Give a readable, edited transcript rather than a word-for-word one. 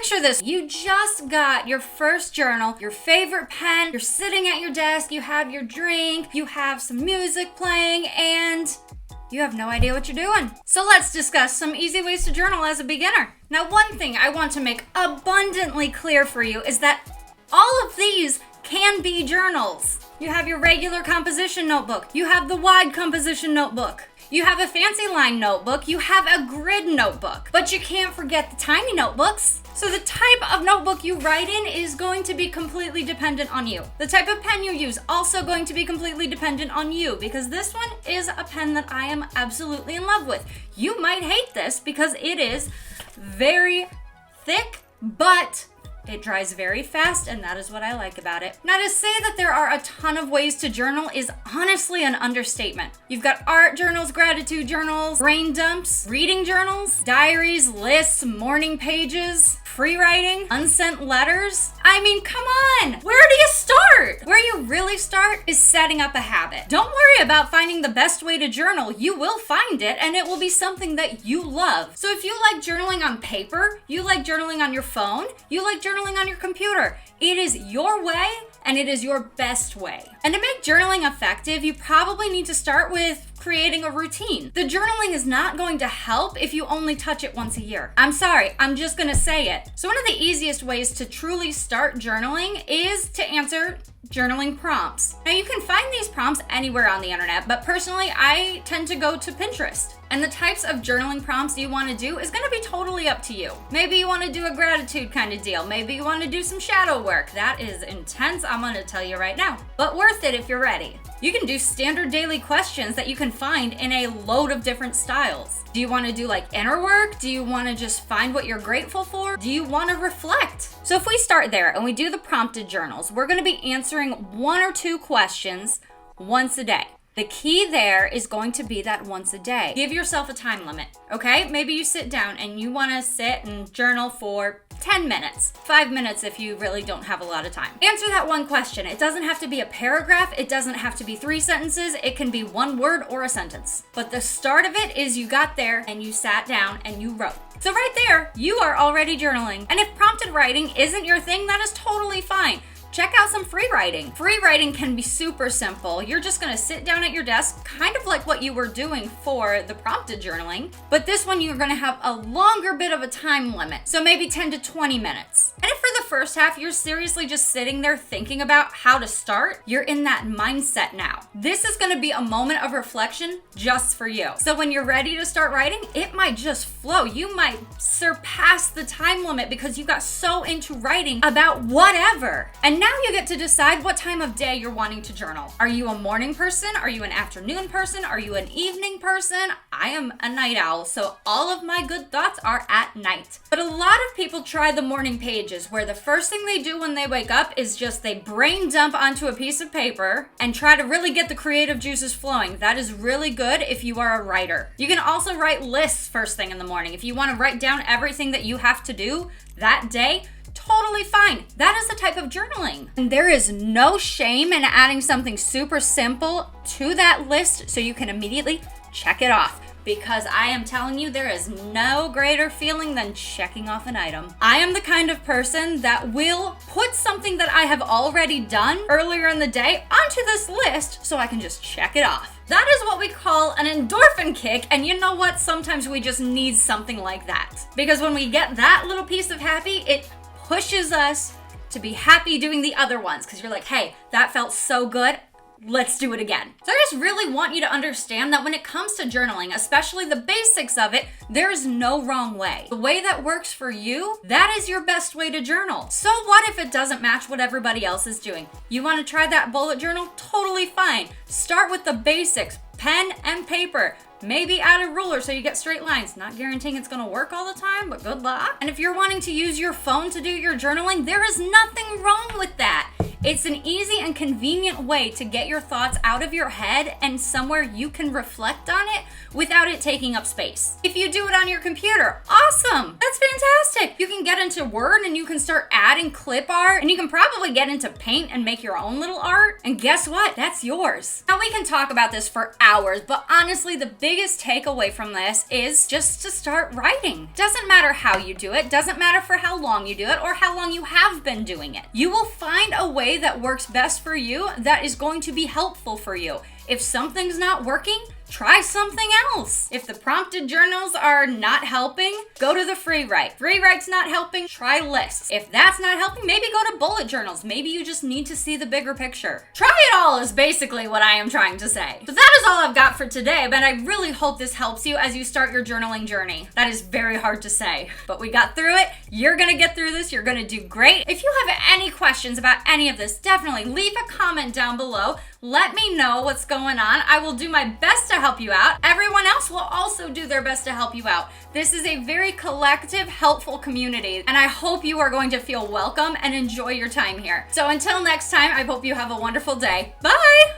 picture this. You just got your first journal, your favorite pen, you're sitting at your desk, you have your drink, you have some music playing, and you have no idea what you're doing. So let's discuss some easy ways to journal as a beginner. Now, one thing I want to make abundantly clear for you is that all of these can be journals. You have your regular composition notebook. You have the wide composition notebook. You have a fancy line notebook. You have a grid notebook. But you can't forget the tiny notebooks. So the type of notebook you write in is going to be completely dependent on you. The type of pen you use also going to be completely dependent on you, because this one is a pen that I am absolutely in love with. You might hate this because it is very thick, but it dries very fast, and that is what I like about it. Now, to say that there are a ton of ways to journal is honestly an understatement. You've got art journals, gratitude journals, brain dumps, reading journals, diaries, lists, morning pages, free writing, unsent letters. I mean, come on! Where do you start? Where you really start is setting up a habit. Don't worry about finding the best way to journal. You will find it, and it will be something that you love. So if you like journaling on paper, you like journaling on your phone, you like journaling on your computer, it is your way, and it is your best way. And to make journaling effective, you probably need to start with creating a routine. The journaling is not going to help if you only touch it once a year. I'm sorry, I'm just gonna say it. So one of the easiest ways to truly start journaling is to answer journaling prompts. Now, you can find these prompts anywhere on the internet, but personally, I tend to go to Pinterest. And the types of journaling prompts you want to do is going to be totally up to you. Maybe you want to do a gratitude kind of deal. Maybe you want to do some shadow work. That is intense, I'm going to tell you right now, but worth it if you're ready. You can do standard daily questions that you can find in a load of different styles. Do you want to do like inner work? Do you want to just find what you're grateful for? Do you want to reflect? So if we start there and we do the prompted journals, we're going to be answering 1 or 2 questions once a day. The key there is going to be that once a day. Give yourself a time limit, okay? Maybe you sit down and you want to sit and journal for 10 minutes, 5 minutes if you really don't have a lot of time. Answer that one question. It doesn't have to be a paragraph. It doesn't have to be 3 sentences. It can be 1 word or a sentence. But the start of it is you got there and you sat down and you wrote. So right there, you are already journaling. And if prompted writing isn't your thing, that is totally fine. Check out some free writing. Free writing can be super simple. You're just gonna sit down at your desk, kind of like what you were doing for the prompted journaling, but this one you're gonna have a longer bit of a time limit, so maybe 10 to 20 minutes. And if for the first half you're seriously just sitting there thinking about how to start, you're in that mindset now. This is gonna be a moment of reflection just for you. So when you're ready to start writing, it might just flow. You might surpass the time limit because you got so into writing about whatever. And now you get to decide what time of day you're wanting to journal. Are you a morning person? Are you an afternoon person? Are you an evening person? I am a night owl, so all of my good thoughts are at night. But a lot of people try the morning pages, where the first thing they do when they wake up is just they brain dump onto a piece of paper and try to really get the creative juices flowing. That is really good if you are a writer. You can also write lists first thing in the morning. If you want to write down everything that you have to do that day, totally fine. That is the type of journaling. And there is no shame in adding something super simple to that list so you can immediately check it off. Because I am telling you, there is no greater feeling than checking off an item. I am the kind of person that will put something that I have already done earlier in the day onto this list so I can just check it off. That is what we call an endorphin kick, and you know what? Sometimes we just need something like that. Because when we get that little piece of happy, it pushes us to be happy doing the other ones, because you're like, hey, that felt so good. Let's do it again. So I just really want you to understand that when it comes to journaling, especially the basics of it, there's no wrong way. The way that works for you, that is your best way to journal. So what if it doesn't match what everybody else is doing? You want to try that bullet journal? Totally fine. Start with the basics, pen and paper. Maybe add a ruler so you get straight lines. Not guaranteeing it's gonna work all the time, but good luck. And if you're wanting to use your phone to do your journaling, there is nothing wrong with that. It's an easy and convenient way to get your thoughts out of your head and somewhere you can reflect on it without it taking up space. If you do it on your computer, awesome! That's fantastic! You can get into Word and you can start adding clip art, and you can probably get into Paint and make your own little art. And guess what? That's yours. Now we can talk about this for hours, but honestly, the biggest takeaway from this is just to start writing. Doesn't matter how you do it, doesn't matter for how long you do it or how long you have been doing it. You will find a way that works best for you that is going to be helpful for you. If something's not working, try something else. If the prompted journals are not helping, go to the free write. Free write's not helping, try lists. If that's not helping, maybe go to bullet journals. Maybe you just need to see the bigger picture. Try it all is basically what I am trying to say. So that is all I've got for today, but I really hope this helps you as you start your journaling journey. That is very hard to say, but we got through it. You're gonna get through this. You're gonna do great. If you have any questions about any of this, definitely leave a comment down below. Let me know what's going on. I will do my best to help you out. Everyone else will also do their best to help you out. This is a very collective, helpful community, and I hope you are going to feel welcome and enjoy your time here. So until next time, I hope you have a wonderful day. Bye!